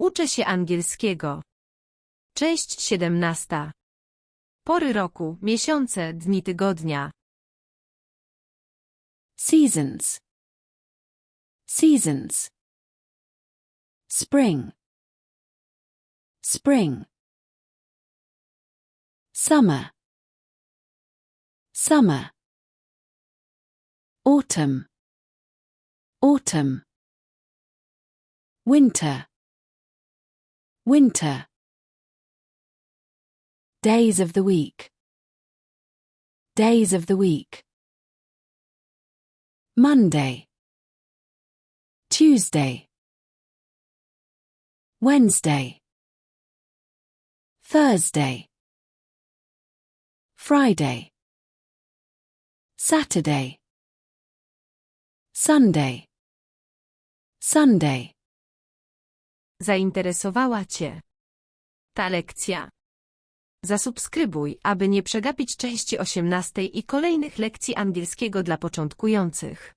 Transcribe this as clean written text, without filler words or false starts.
Uczę się angielskiego. Część 17. Pory roku, miesiące, dni tygodnia. Seasons. Seasons. Spring. Spring. Summer. Summer. Autumn. Autumn. Winter. Winter. Days of the week. Days of the week. Monday. Tuesday. Wednesday. Thursday. Friday. Saturday. Sunday. Sunday. Zainteresowała Cię ta lekcja? Zasubskrybuj, aby nie przegapić części 18 i kolejnych lekcji angielskiego dla początkujących.